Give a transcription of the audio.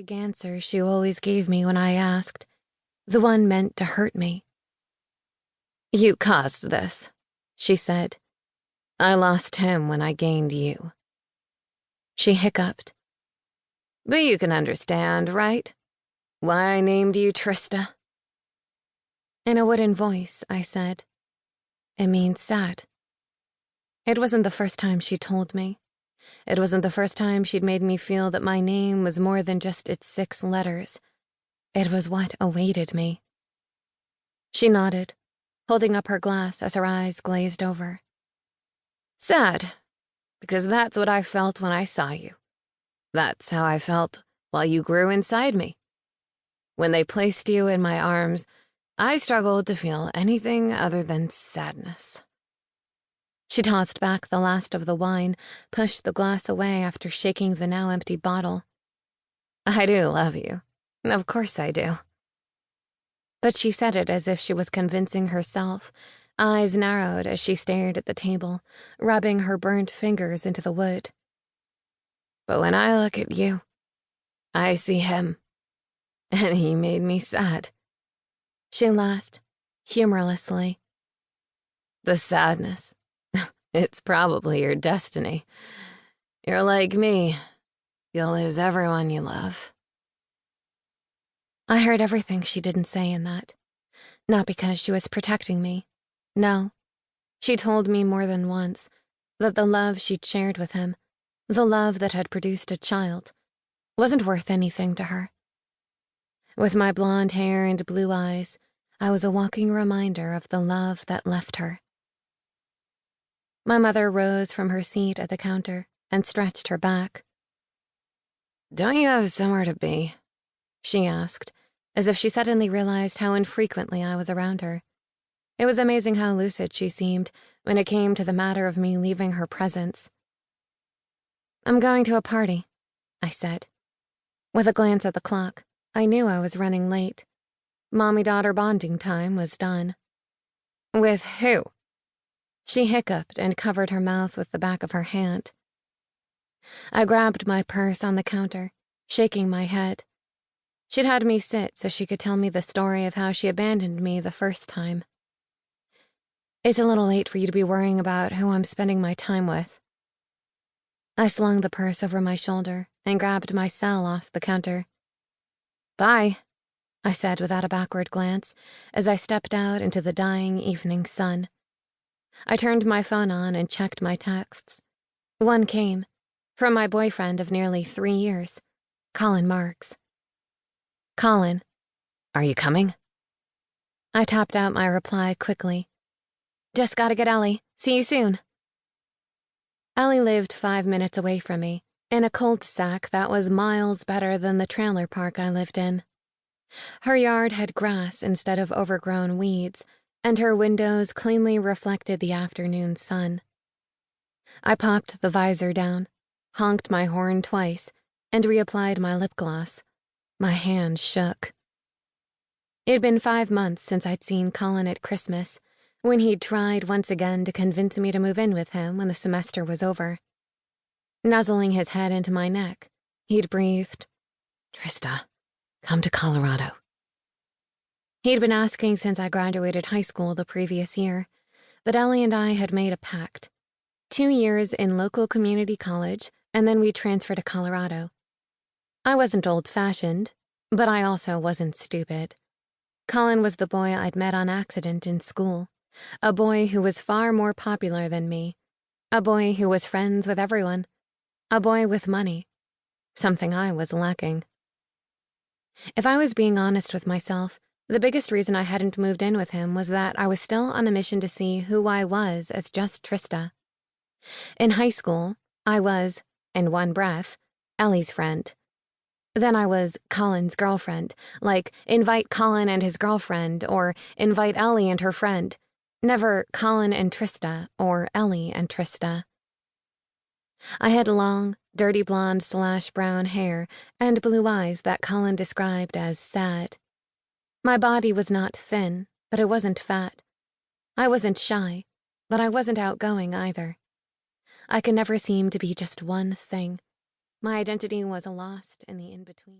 vague answer she always gave me when I asked, the one meant to hurt me. "You caused this," she said. "I lost him when I gained you." She hiccuped. "But you can understand, right? Why I named you Trista?" In a wooden voice, I said, "It means sad." It wasn't the first time she told me. It wasn't the first time she'd made me feel that my name was more than just its 6 letters. It was what awaited me. She nodded, holding up her glass as her eyes glazed over. "Sad, because that's what I felt when I saw you. That's how I felt while you grew inside me. When they placed you in my arms, I struggled to feel anything other than sadness." She tossed back the last of the wine, pushed the glass away after shaking the now empty bottle. "I do love you. Of course I do." But she said it as if she was convincing herself, eyes narrowed as she stared at the table, rubbing her burnt fingers into the wood. "But when I look at you, I see him, and he made me sad." She laughed, humorlessly. "The sadness. It's probably your destiny. You're like me. You'll lose everyone you love." I heard everything she didn't say in that. Not because she was protecting me. No. She told me more than once that the love she'd shared with him, the love that had produced a child, wasn't worth anything to her. With my blonde hair and blue eyes, I was a walking reminder of the love that left her. My mother rose from her seat at the counter and stretched her back. "Don't you have somewhere to be?" she asked, as if she suddenly realized how infrequently I was around her. It was amazing how lucid she seemed when it came to the matter of me leaving her presence. "I'm going to a party," I said. With a glance at the clock, I knew I was running late. Mommy-daughter bonding time was done. "With who?" She hiccuped and covered her mouth with the back of her hand. I grabbed my purse on the counter, shaking my head. She'd had me sit so she could tell me the story of how she abandoned me the first time. "It's a little late for you to be worrying about who I'm spending my time with." I slung the purse over my shoulder and grabbed my cell off the counter. "Bye," I said without a backward glance as I stepped out into the dying evening sun. I turned my phone on and checked my texts. One came, from my boyfriend of nearly 3 years, Colin Marks. "Colin, are you coming?" I tapped out my reply quickly. "Just gotta get Ellie. See you soon." Ellie lived 5 minutes away from me, in a cul-de-sac that was miles better than the trailer park I lived in. Her yard had grass instead of overgrown weeds, and her windows cleanly reflected the afternoon sun. I popped the visor down, honked my horn twice, and reapplied my lip gloss. My hand shook. It'd been 5 months since I'd seen Colin at Christmas, when he'd tried once again to convince me to move in with him when the semester was over. Nuzzling his head into my neck, he'd breathed, "Trista, come to Colorado." He'd been asking since I graduated high school the previous year, but Ellie and I had made a pact. 2 years in local community college, and then we'd transfer to Colorado. I wasn't old-fashioned, but I also wasn't stupid. Colin was the boy I'd met on accident in school, a boy who was far more popular than me, a boy who was friends with everyone, a boy with money, something I was lacking. If I was being honest with myself, the biggest reason I hadn't moved in with him was that I was still on a mission to see who I was as just Trista. In high school, I was, in one breath, Ellie's friend. Then I was Colin's girlfriend, like invite Colin and his girlfriend, or invite Ellie and her friend. Never Colin and Trista, or Ellie and Trista. I had long, dirty blonde/brown hair and blue eyes that Colin described as sad. My body was not thin, but it wasn't fat. I wasn't shy, but I wasn't outgoing either. I could never seem to be just one thing. My identity was lost in the in-between.